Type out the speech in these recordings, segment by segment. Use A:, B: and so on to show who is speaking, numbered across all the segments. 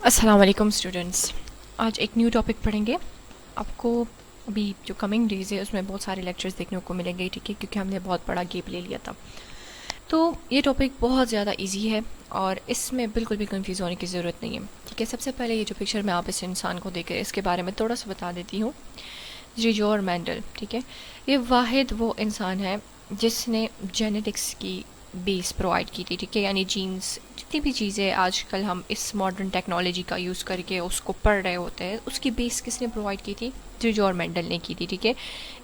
A: अस्सलाम वालेकुम स्टूडेंट्स। आज एक न्यू टॉपिक पढ़ेंगे। आपको अभी जो कमिंग डेज़ है उसमें बहुत सारे लेक्चर्स देखने को मिलेंगे, ठीक है, क्योंकि हमने बहुत बड़ा गैप ले लिया था। तो ये टॉपिक बहुत ज़्यादा इजी है और इसमें बिल्कुल भी कंफ्यूज होने की ज़रूरत नहीं है, ठीक है। सबसे पहले ये जो पिक्चर में आप इस इंसान को देखें, इसके बारे में थोड़ा सा बता देती हूँ। रिजॉर मेंडल, ठीक है, ये वाहिद वो इंसान है जिसने जेनेटिक्स की बेस प्रोवाइड की थी, ठीक है। यानी जीन्स, जितनी भी चीज़ें आजकल हम इस मॉडर्न टेक्नोलॉजी का यूज़ करके उसको पढ़ रहे होते हैं, उसकी बेस किसने प्रोवाइड की थी? रिजॉर मेंडल ने की थी, ठीक है।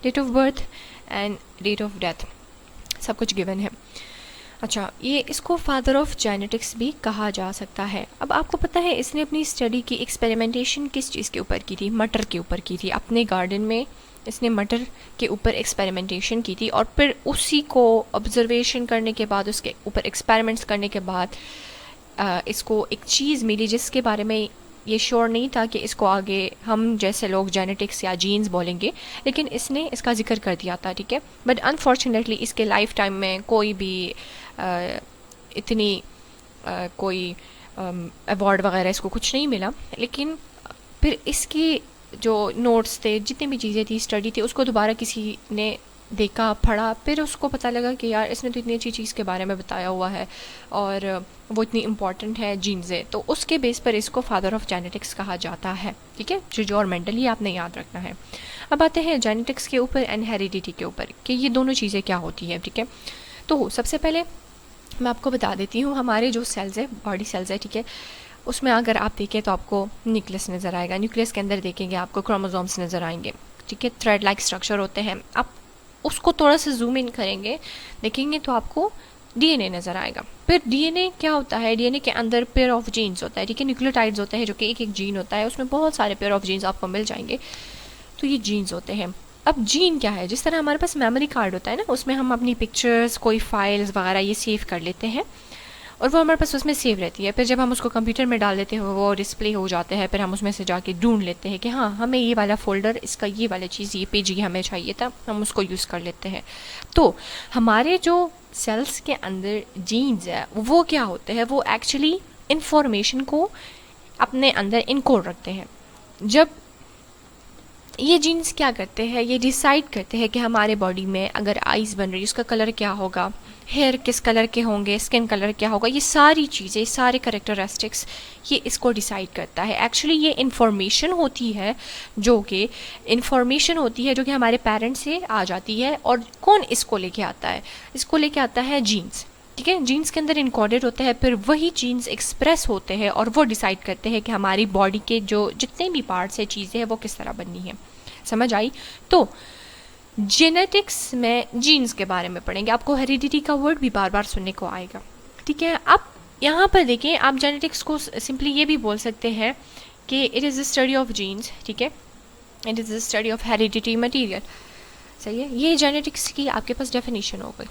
A: Date of birth and date of death सब कुछ गिवन है। अच्छा, ये इसको फादर ऑफ जेनेटिक्स भी कहा जा सकता है। अब आपको पता है इसने अपनी स्टडी की एक्सपेरिमेंटेशन किस चीज़ के ऊपर की थी? मटर के ऊपर की थी। अपने गार्डन में इसने मटर के ऊपर एक्सपेरिमेंटेशन की थी और फिर उसी को ऑब्जर्वेशन करने के बाद, उसके ऊपर एक्सपेरिमेंट्स करने के बाद इसको एक चीज़ मिली जिसके बारे में ये श्योर नहीं था कि इसको आगे हम जैसे लोग जेनेटिक्स या जीन्स बोलेंगे, लेकिन इसने इसका जिक्र कर दिया था, ठीक है। बट अनफॉर्चुनेटली इसके लाइफ टाइम में कोई भी इतनी कोई अवार्ड वगैरह इसको कुछ नहीं मिला। लेकिन फिर इसकी जो नोट्स थे, जितनी भी चीज़ें थी, स्टडी थी, उसको दोबारा किसी ने देखा, पढ़ा, फिर उसको पता लगा कि यार इसने तो इतनी अच्छी चीज़ के बारे में बताया हुआ है और वो इतनी इम्पॉर्टेंट है जीन्सें, तो उसके बेस पर इसको फादर ऑफ जेनेटिक्स कहा जाता है, ठीक है। रिजॉर मेंडल, ये आपने याद रखना है। अब आते हैं जेनेटिक्स के ऊपर एंड हेरिडिटी के ऊपर कि ये दोनों चीज़ें क्या होती हैं, ठीक है। तो सबसे पहले मैं आपको बता देती हूँ, हमारे जो सेल्स है, बॉडी सेल्स है, ठीक है, उसमें अगर आप देखें तो आपको न्यूक्लियस नज़र आएगा। न्यूक्लियस के अंदर देखेंगे आपको क्रोमोसोम्स नज़र आएंगे, ठीक है। थ्रेड लाइक स्ट्रक्चर होते हैं। आप उसको थोड़ा सा जूम इन करेंगे, देखेंगे तो आपको डीएनए नज़र आएगा। फिर डीएनए क्या होता है? डीएनए के अंदर पेयर ऑफ जीन्स होता है, ठीक है। न्यूक्लियोटाइड्स होते हैं जो कि एक एक जीन होता है, उसमें बहुत सारे पेयर ऑफ जीन्स आपको मिल जाएंगे, तो ये जीन्स होते हैं। अब जीन क्या है? जिस तरह हमारे पास मेमोरी कार्ड होता है ना, उसमें हम अपनी पिक्चर्स, कोई फाइल्स वगैरह ये सेव कर लेते हैं और वो हमारे पास उसमें सेव रहती है। फिर जब हम उसको कंप्यूटर में डाल देते हैं वो डिस्प्ले हो जाते हैं, फिर हम उसमें से जाके ढूंढ लेते हैं कि हाँ, हमें ये वाला फोल्डर, इसका ये वाला चीज़, ये पेज ये हमें चाहिए था, हम उसको यूज़ कर लेते हैं। तो हमारे जो सेल्स के अंदर जीन्स है वो क्या होते हैं? वो एक्चुअली इंफॉर्मेशन को अपने अंदर इनकोड रखते हैं। जब ये जीन्स क्या करते हैं? ये डिसाइड करते हैं कि हमारे बॉडी में अगर आइज़ बन रही है उसका कलर क्या होगा, हेयर किस कलर के होंगे, स्किन कलर क्या होगा, ये सारी चीज़ें, सारे करेक्टरिस्टिक्स ये इसको डिसाइड करता है। एक्चुअली ये इन्फॉर्मेशन होती है जो कि हमारे पेरेंट्स से आ जाती है। और कौन इसको लेके आता है? इसको लेके आता है जीन्स, ठीक है। जीन्स के अंदर इनकोडेड होते हैं, फिर वही जीन्स एक्सप्रेस होते हैं और वो डिसाइड करते हैं कि हमारी बॉडी के जो जितने भी पार्ट्स है, चीज़ें हैं, वो किस तरह बननी है। समझ आई? तो जेनेटिक्स में जीन्स के बारे में पढ़ेंगे। आपको हेरिडिटी का वर्ड भी बार बार सुनने को आएगा, ठीक है। आप यहाँ पर देखें, आप जेनेटिक्स को सिंपली ये भी बोल सकते हैं कि it is the study of genes, ठीक है। It is the study of heredity material, सही है। ये जेनेटिक्स की आपके पास डेफिनेशन हो गई।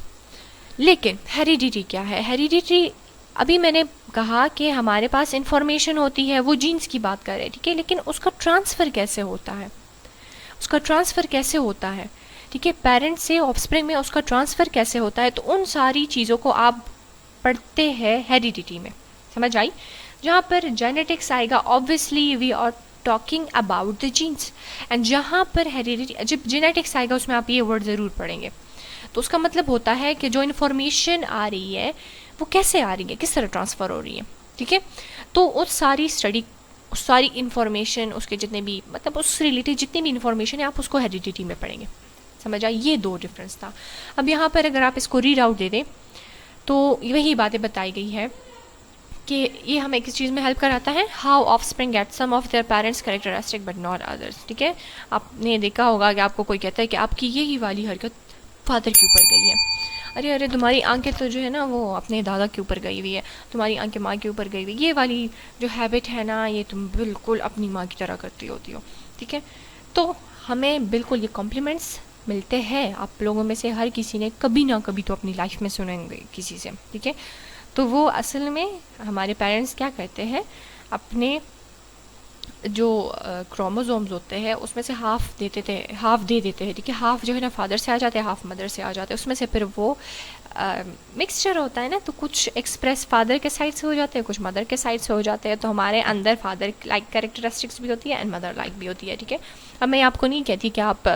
A: लेकिन हेरिडिटी क्या है? हेरिडिटी, अभी मैंने कहा कि हमारे पास इंफॉर्मेशन होती है, वो जीन्स की बात कर रहे हैं, ठीक है, लेकिन उसका ट्रांसफ़र कैसे होता है? ठीक है, पेरेंट्स से ऑफस्प्रिंग में उसका ट्रांसफ़र कैसे होता है? तो उन सारी चीज़ों को आप पढ़ते हैं हेरिडिटी में। समझ आई? जहाँ पर जेनेटिक्स आएगा, obviously we are talking about the genes, and जहाँ पर हेरिडिटी, जब जेनेटिक्स आएगा उसमें आप ये वर्ड ज़रूर पढ़ेंगे। तो उसका मतलब होता है कि जो इन्फॉर्मेशन आ रही है वो कैसे आ रही है, किस तरह ट्रांसफ़र हो रही है, ठीक है। तो उस सारी स्टडी, उस सारी इन्फॉर्मेशन, उसके जितने भी मतलब उस रिलेटेड जितनी भी इन्फॉर्मेशन है, आप उसको हेरिडिटी में पढ़ेंगे। समझ आई? ये दो डिफरेंस था। अब यहाँ पर अगर आप इसको रीड आउट दे दें तो वही बातें बताई गई है कि ये हमें किस चीज़ में हेल्प कराता है? How offspring get some of their parents characteristic but not others, ठीक है। आपने देखा होगा कि आपको कोई कहता है कि आपकी यही वाली हरकत फादर के ऊपर गई है। अरे अरे, तुम्हारी आंखें तो जो है ना वो अपने दादा के ऊपर गई हुई है, तुम्हारी आंखें माँ के ऊपर गई हुई, ये वाली जो हैबिट है ना, ये तुम बिल्कुल अपनी माँ की तरह करती होती हो, ठीक है। तो हमें बिल्कुल ये कॉम्प्लीमेंट्स मिलते हैं। आप लोगों में से हर किसी ने कभी ना कभी तो अपनी लाइफ में सुनेंगे किसी से, ठीक है। तो वो असल में हमारे पेरेंट्स क्या करते हैं, अपने जो क्रोमोसोम्स होते हैं उसमें से हाफ दे देते हैं, ठीक है। हाफ जो है ना फादर से आ जाते हैं, हाफ मदर से आ जाते हैं। उसमें से फिर वो मिक्सचर होता है ना, तो कुछ एक्सप्रेस फादर के साइड से हो जाते हैं, कुछ मदर के साइड से हो जाते हैं। तो हमारे अंदर फादर लाइक कैरेक्टरिस्टिक्स भी होती है एंड मदर लाइक भी होती है, ठीक है। अब मैं आपको नहीं कहती कि आप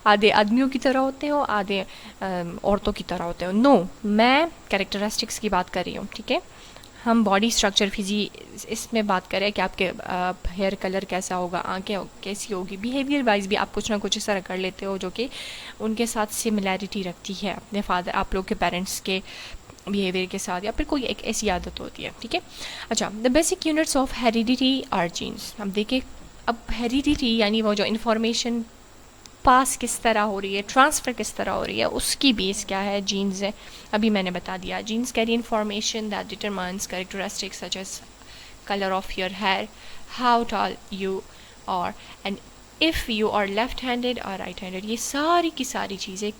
A: आधे आदमियों की तरह होते हो, आधे औरतों की तरह होते हो, नो, मैं कैरेक्टरिस्टिक्स की बात कर रही हूँ, ठीक है। हम बॉडी स्ट्रक्चर फिजी इसमें बात करें कि आपके हेयर कलर कैसा होगा, आंखें कैसी होगी, बिहेवियर वाइज भी आप कुछ ना कुछ इस तरह कर लेते हो जो कि उनके साथ सिमिलैरिटी रखती है अपने फादर, आप लोग के पेरेंट्स के बिहेवियर के साथ, या फिर कोई एक ऐसी आदत होती है, ठीक है। अच्छा, the basic units of heredity are genes. हम देखें अब हेरिडिटी यानी वो जो इन्फॉर्मेशन पास किस तरह हो रही है, ट्रांसफ़र किस तरह हो रही है, उसकी बेस क्या है, जीन्स है। अभी मैंने बता दिया, genes carry information that determines characteristics such as colour of your hair, how tall you are, and if you are left handed और राइट हैंडेड। ये सारी की सारी चीज़ें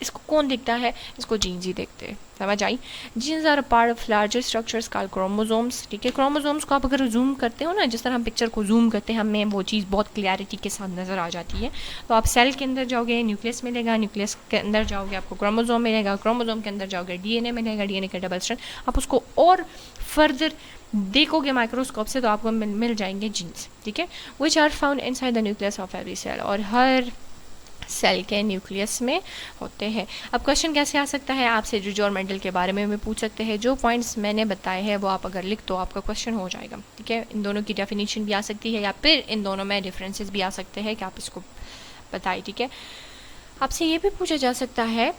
A: इसको कौन देखता है, इसको जीन्स ही देखते हैं, समझ आई। Genes are a part of larger structures called chromosomes, ठीक है। क्रोमोसोम्स को आप अगर जूम करते हो ना, जिस तरह हम पिक्चर को जूम करते हैं, हमें वो चीज़ बहुत क्लियरिटी के साथ नज़र आ जाती है। तो आप सेल के अंदर जाओगे, न्यूक्लियस मिलेगा, न्यूक्लियस के अंदर जाओगे आपको क्रोमोसोम मिलेगा, क्रोमोसोम के अंदर जाओगे डीएनए मिलेगा, डीएनए का डबल स्ट्रैंड। आप उसको और फर्दर देखोगे माइक्रोस्कोप से तो आपको मिल जाएंगे जीन्स, ठीक है, which are found inside the nucleus of every cell, और हर सेल के न्यूक्लियस में होते हैं। अब क्वेश्चन कैसे आ सकता है, आपसे जो और मेंडल के बारे में पूछ सकते हैं। जो पॉइंट्स मैंने बताए हैं वो आप अगर लिख दो आपका क्वेश्चन हो जाएगा, ठीक है। इन दोनों की डेफिनेशन भी आ सकती है, या फिर इन दोनों में डिफरेंसेस भी आ सकते हैं कि आप इसको बताइए, ठीक है। आपसे ये भी पूछा जा सकता है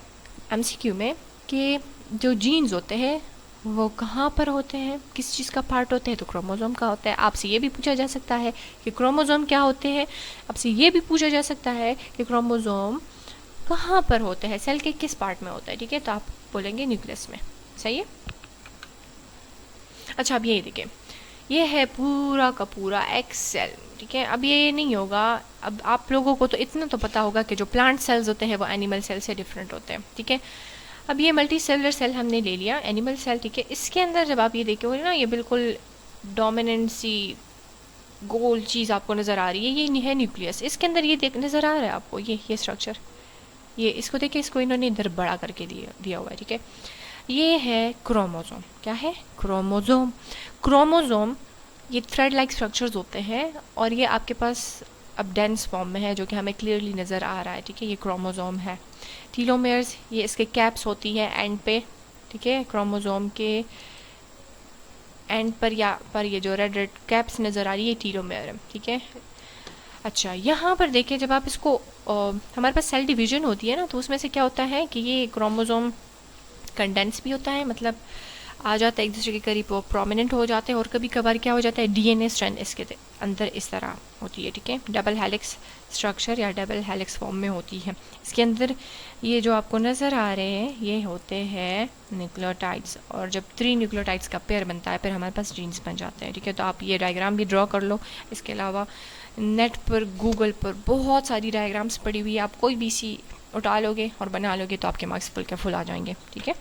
A: एमसीक्यू में कि जो जीन्स होते हैं वो कहाँ पर होते हैं, किस चीज़ का पार्ट होते हैं, तो क्रोमोसोम का होता है। आपसे ये भी पूछा जा सकता है कि क्रोमोसोम क्या होते हैं, आपसे ये भी पूछा जा सकता है कि क्रोमोसोम कहाँ पर होते हैं, सेल के किस पार्ट में होता है, ठीक है। तो आप बोलेंगे न्यूक्लियस में, सही है। अच्छा, अब ये देखिए, ये है पूरा का पूरा एक्स सेल, ठीक है। अब ये नहीं होगा, अब आप लोगों को तो इतना तो पता होगा कि जो प्लांट सेल्स होते हैं वो एनिमल सेल से डिफरेंट होते हैं, ठीक है। अब ये मल्टी सेलुलर सेल हमने ले लिया, एनिमल सेल, ठीक है। इसके अंदर जब आप ये देखोगे ना, ये बिल्कुल डोमिनेंट सी गोल चीज़ आपको नज़र आ रही है, ये है न्यूक्लियस। इसके अंदर ये नज़र आ रहा है आपको, ये स्ट्रक्चर, ये इसको देखिए, इसको इन्होंने इधर बड़ा करके दिया हुआ है, ठीक है। ये है क्रोमोसोम, क्या है, क्रोमोसोम। क्रोमोसोम ये थ्रेड लाइक स्ट्रक्चर्स होते हैं, और ये आपके पास अब डेंस फॉर्म में है जो कि हमें क्लियरली नज़र आ रहा है, ठीक है। ये क्रोमोसोम है। टीलोमेयर्स, ये इसके कैप्स होती है एंड पे, ठीक है। क्रोमोसोम के एंड पर ये जो रेड रेड कैप्स नज़र आ रही है टीलोमेयर है, ठीक है। अच्छा, यहाँ पर देखिए, जब आप इसको हमारे पास सेल डिवीजन होती है ना, तो उसमें से क्या होता है कि ये क्रोमोसोम कंडेंस भी होता है, मतलब आ जाता है एक दूसरे के करीब, वो प्रोमिनेंट हो जाते हैं, और कभी कभार क्या हो जाता है, डीएनए स्ट्रैंड इसके अंदर इस तरह होती है, ठीक है। डबल हेलिक्स स्ट्रक्चर या डबल हेलिक्स फॉर्म में होती है। इसके अंदर ये जो आपको नज़र आ रहे हैं ये होते हैं न्यूक्लियोटाइड्स, और जब 3 न्यूक्लियोटाइड्स का पेयर बनता है फिर हमारे पास जीन्स बन जाते हैं, ठीक है। तो आप ये डायग्राम भी ड्रॉ कर लो। इसके अलावा नेट पर, गूगल पर बहुत सारी डायग्राम्स पड़ी हुई है, आप कोई भी सी उठा लोगे और बना लोगे तो आपके मार्क्स फुल के फुल आ जाएंगे, ठीक है।